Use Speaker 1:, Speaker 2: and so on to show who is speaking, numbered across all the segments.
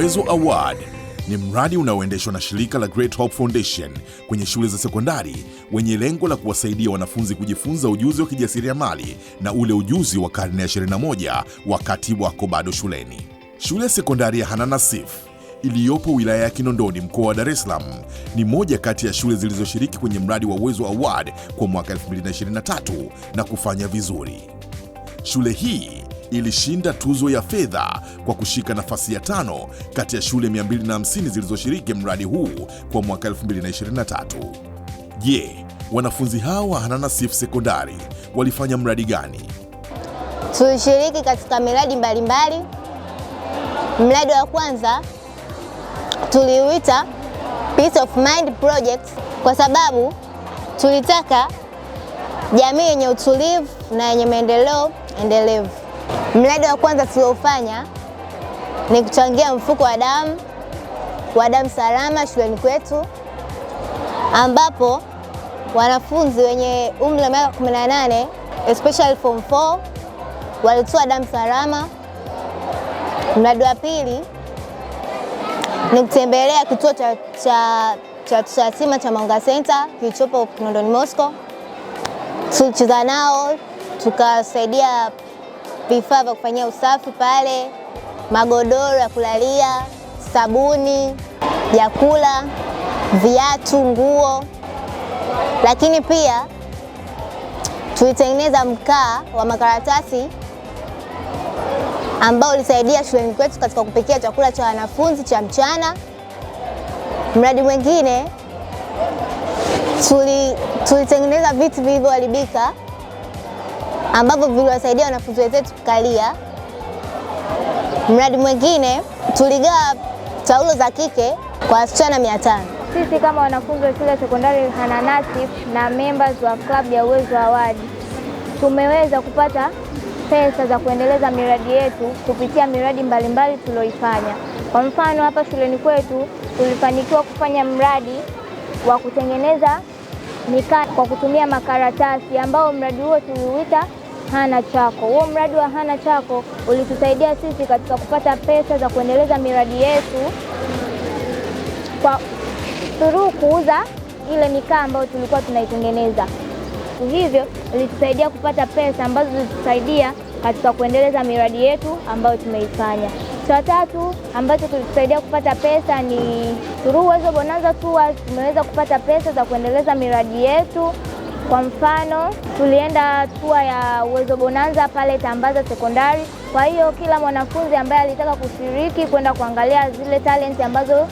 Speaker 1: Uwezo Award ni mradi unaoendeshwa na shirika la Great Hope Foundation kwenye shule za sekondari wenye lengo la kuwasaidia wanafunzi kujifunza ujuzi wa kijasiriamali na ule ujuzi wa karne ya 21 wakati wako bado shuleni. Shule ya sekondari ya Hanana Sif iliyopo wilaya ya Kinondoni mkoa wa Dar es Salaam ni moja kati ya shule zilizoshiriki kwenye mradi wa Uwezo Award kwa mwaka 2023 na kufanya vizuri. Shule hii ilishinda tuzo ya fedha kwa kushika nafasi ya 5 kati ya shule 250 zilizoshiriki mradi huu kwa mwaka 2023. Je, wanafunzi hao wa Hanana Sif Sekondari walifanya mradi gani?
Speaker 2: Tulishiriki katika miradi mbalimbali. Mradi wa kwanza tuliuita Peace of Mind Project kwa sababu tulitaka jamii yenye utulivu na yenye maendeleo endelevu. Mradi wa kwanza tuliofanya ni kuchangia mfuko wa damu salama shuleni kwetu, ambapo wanafunzi wenye umri wa miaka 18 especially form 4 walitoa damu salama. Mradi wa pili ni kutembelea kituo cha yatima cha Maunga Center kilichopo Kinondoni Moscow. Tulicheza nao, tukasaidia vifaa vya kufanyia usafi pale, magodoro ya kulalia, sabuni, vyakula, viatu, nguo. Lakini pia tulitengeneza mkaa wa makaratasi ambao ulisaidia shuleni kwetu katika kupikia chakula cha wanafunzi cha mchana. Mradi mwingine tulitengeneza viti vilivyoharibika ambavyo viliwasaidia wanafunzi wetu kukalia. Mradi mwingine tuligawa taulo za kike kwa wasichana 500.
Speaker 3: Sisi kama wanafunzi wa shule ya sekondari Hanana Sif na members wa club ya Uwezo Award tumeweza kupata pesa za kuendeleza miradi yetu kupitia miradi mbalimbali tulioifanya. Kwa mfano, hapa shuleni kwetu tulifanikiwa kufanya mradi wa kutengeneza mikaa kwa kutumia makaratasi, ambao mradi huo tuliuita Hana Chako. Huo mradi wa Hana Chako ulitusaidia sisi katika kupata pesa za kuendeleza miradi yetu kwa kuuza ile mikaa ambayo tulikuwa tunaitengeneza. Hivyo ilitusaidia kupata pesa ambazo zilitusaidia katika kuendeleza miradi yetu ambayo tumeifanya. Cha tatu ambacho tulitusaidia kupata pesa ni through Uwezo Bonanza Tours. Tumeweza kupata pesa za kuendeleza miradi yetu. Kwa mfano, tulienda tour ya Uwezo Bonanza pale Tambaza Sekondari. Kwa hiyo kila mwanafunzi ambaye alitaka kushiriki kwenda kuangalia zile talent ambazo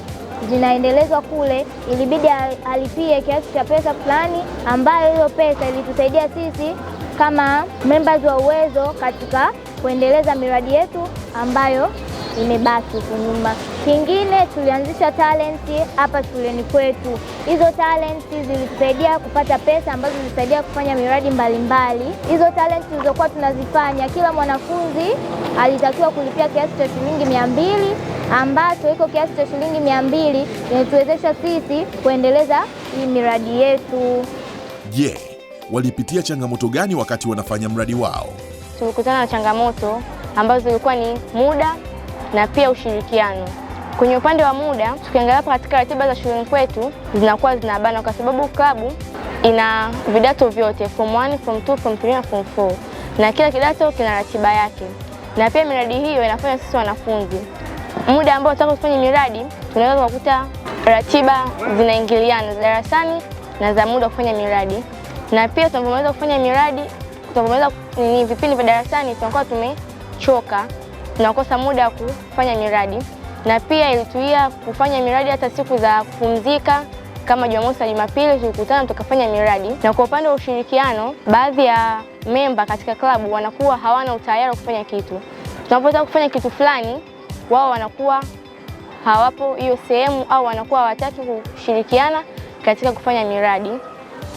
Speaker 3: zinaendelezwa kule, ilibidi alipie kiasi cha pesa fulani, ambayo hiyo pesa ilitusaidia sisi kama members wa Uwezo katika kuendeleza miradi yetu ambayo imebaki huko nyuma. Kingine, tulianzisha talenti hapa shuleni kwetu. Hizo talenti zilitusaidia kupata pesa ambazo zilisaidia kufanya miradi mbalimbali. Hizo talenti zilizokuwa tunazifanya, kila mwanafunzi alitakiwa kulipia kiasi cha shilingi 200, ambacho iko kiasi cha shilingi 200 inatuwezesha sisi kuendeleza hii miradi yetu.
Speaker 1: Je, walipitia changamoto gani wakati wanafanya mradi wao?
Speaker 4: Tulikutana na changamoto ambazo zilikuwa ni muda na pia ushirikiano. Kwenye upande wa muda, tukiangalia hapa katika ratiba za shuleni kwetu zinakuwa zinabana kwa sababu klabu ina vidato vyote, form 1, form 2, form 3 na form 4. Na kila kidato kina ratiba yake. Na pia miradi hiyo inafanya sisi wanafunzi. Muda ambao tunataka kufanya miradi, tunaweza kukuta ratiba zinaingiliana za darasani na za muda kufanya miradi. Na pia tunapomaliza kufanya miradi, tunapomaliza vipindi vya darasani tunakuwa tumechoka, tunakosa muda wa kufanya miradi. Na pia ilituia kufanya miradi hata siku za kupumzika kama Jumamosi na Jumapili tulikutana tukafanya miradi. Na kwa upande wa ushirikiano, baadhi ya memba katika klabu wanakuwa hawana utayari wa kufanya kitu. Tunapotaka kufanya kitu fulani, wao wanakuwa hawapo hiyo sehemu au wanakuwa hawataki kushirikiana katika kufanya miradi.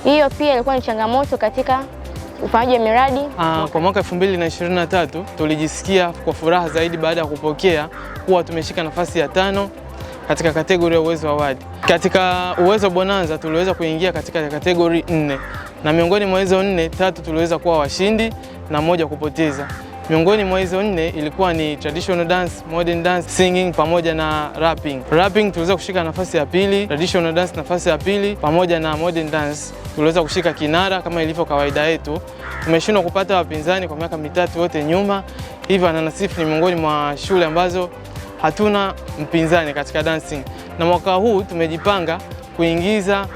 Speaker 4: Hiyo pia ilikuwa ni changamoto katika ufanyaji wa miradi.
Speaker 5: Kwa mwaka 2023 tulijisikia kwa furaha zaidi baada ya kupokea kuwa tumeshika nafasi ya 5 katika kategori ya Uwezo Award. Katika Uwezo Bonanza tuliweza kuingia katika kategori 4 na miongoni mwa hizo 4, 3 tuliweza kuwa washindi na 1 kupoteza. Miongoni mwa hizo 4 ilikuwa ni traditional dance, modern dance, singing pamoja na rapping. Rapping tuliweza kushika nafasi ya pili, traditional dance nafasi ya pili, pamoja na modern dance tuliweza kushika kinara kama ilivyo kawaida yetu. Tumeshindwa kupata wapinzani kwa miaka mitatu yote nyuma. Hivyo Hananasif ni miongoni mwa shule ambazo hatuna mpinzani katika dancing. Na mwaka huu tumejipanga kuingiza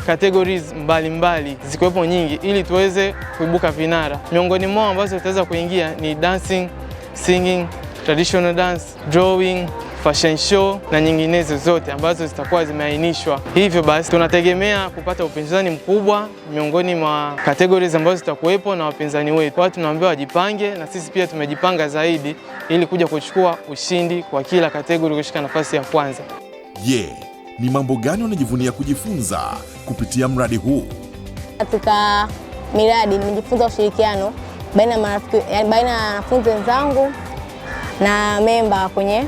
Speaker 5: categories mbalimbali zikiwepo nyingi ili tuweze kuibuka vinara. Miongoni mwao ambazo tutaweza kuingia ni dancing, singing, traditional dance, drawing, fashion show na nyinginezo zote ambazo zitakuwa zimeainishwa. Hivyo basi tunategemea kupata upinzani mkubwa miongoni mwa categories ambazo zitakuwepo na wapinzani wetu. Kwa hiyo tunaambiwa wajipange, na sisi pia tumejipanga zaidi ili kuja kuchukua ushindi kwa kila category kushika nafasi ya kwanza.
Speaker 1: Ni mambo gani unajivunia kujifunza kupitia mradi huu?
Speaker 2: Katika miradi nimejifunza ushirikiano baina ya wanafunzi wenzangu na memba kwenye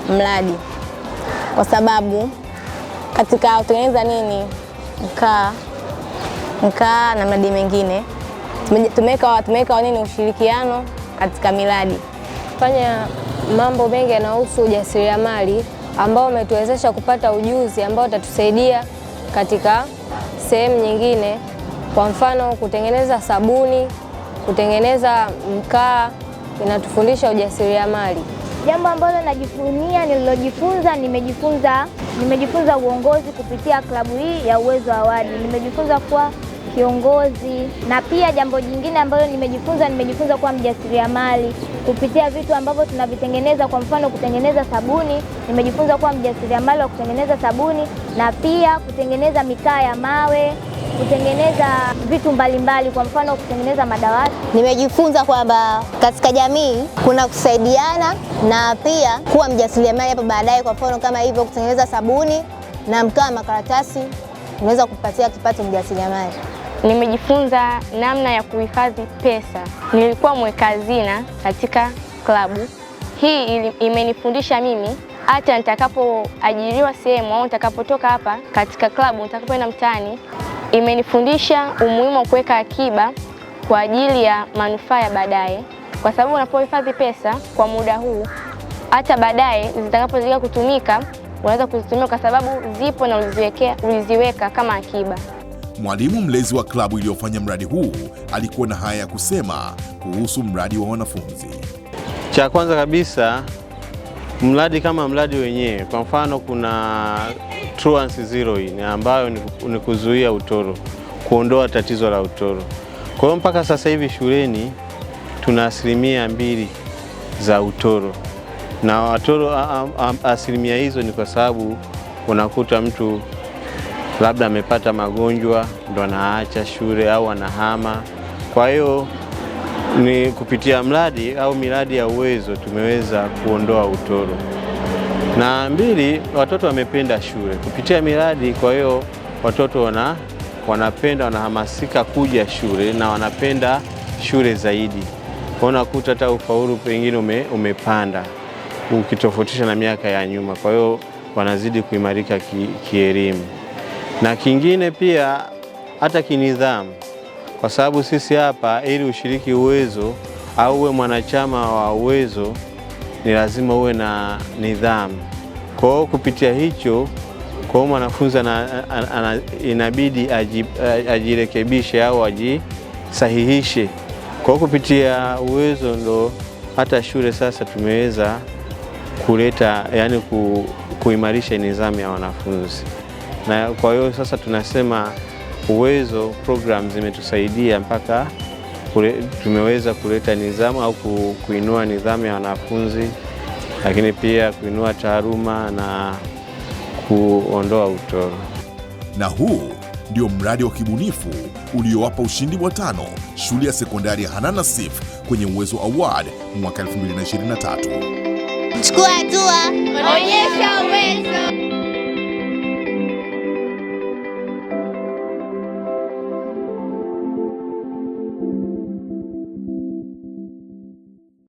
Speaker 2: mradi, kwa sababu katika kutengeneza mkaa na mradi mengine tumeweka ushirikiano katika miradi.
Speaker 6: Fanya mambo mengi yanayohusu ujasiriamali ambao umetuwezesha kupata ujuzi ambao utatusaidia katika sehemu nyingine. Kwa mfano kutengeneza sabuni, kutengeneza mkaa, inatufundisha ujasiriamali.
Speaker 3: Jambo ambalo najivunia nimejifunza uongozi kupitia klabu hii ya Uwezo Award. Nimejifunza kuwa kiongozi, na pia jambo jingine ambalo nimejifunza kuwa mjasiriamali kupitia vitu ambavyo tunavitengeneza. Kwa mfano kutengeneza sabuni, nimejifunza kuwa mjasiriamali wa kutengeneza sabuni, na pia kutengeneza mikaa ya mawe, kutengeneza vitu mbalimbali, kwa mfano kutengeneza madawati.
Speaker 2: Nimejifunza kwamba katika jamii kuna kusaidiana na pia kuwa mjasiriamali hapo baadaye. Kwa mfano kama hivyo kutengeneza sabuni na mkaa makaratasi, unaweza kupatia kipato mjasiriamali.
Speaker 4: Nimejifunza namna ya kuhifadhi pesa. Nilikuwa mweka hazina katika klabu. Hii imenifundisha mimi hata nitakapoajiriwa sehemu au nitakapotoka hapa katika klabu, nitakapoenda mtaani, imenifundisha umuhimu wa kuweka akiba kwa ajili ya manufaa ya baadaye, kwa sababu unapohifadhi pesa kwa muda huu, hata baadaye zitakapoziweka kutumika, unaweza kuzitumia kwa sababu zipo na uliziweka kama akiba.
Speaker 1: Mwalimu mlezi wa klabu iliyofanya mradi huu alikuwa na haya ya kusema kuhusu mradi wa wanafunzi.
Speaker 7: Cha kwanza kabisa, mradi kama mradi wenyewe, kwa mfano kuna Truancy Zero ambayo ni kuzuia utoro, kuondoa tatizo la utoro. Kwa hiyo mpaka sasa hivi shuleni tuna 2% za utoro, na watoro asilimia hizo ni kwa sababu unakuta mtu labda amepata magonjwa ndo anaacha shule au anahama. Kwa hiyo ni kupitia mradi au miradi ya Uwezo tumeweza kuondoa utoro. Na 2, watoto wamependa shule kupitia miradi. Kwa hiyo watoto wanapenda, wanahamasika kuja shule na wanapenda shule zaidi. Unakuta hata ufaulu pengine umepanda ukitofautisha na miaka ya nyuma. Kwa hiyo wanazidi kuimarika kielimu. Na kingine pia hata kinidhamu, kwa sababu sisi hapa ili ushiriki Uwezo au uwe mwanachama wa Uwezo ni lazima uwe na nidhamu. Kwa hiyo kupitia hicho, kwa hiyo mwanafunzi inabidi ajirekebishe au ajisahihishe. Kwa hiyo kupitia Uwezo ndo hata shule sasa tumeweza kuleta, yani kuimarisha nidhamu ya wanafunzi. Na kwa hiyo sasa tunasema Uwezo program zimetusaidia mpaka tumeweza kuleta nidhamu au kuinua nidhamu ya wanafunzi, lakini pia kuinua taaluma na kuondoa utoro.
Speaker 1: Na huu ndio mradi wa kibunifu uliowapa ushindi wa 5 shule ya sekondari ya Hananasif kwenye Uwezo Award mwaka 2023.
Speaker 2: Chukua hatua,
Speaker 3: onyesha uwezo.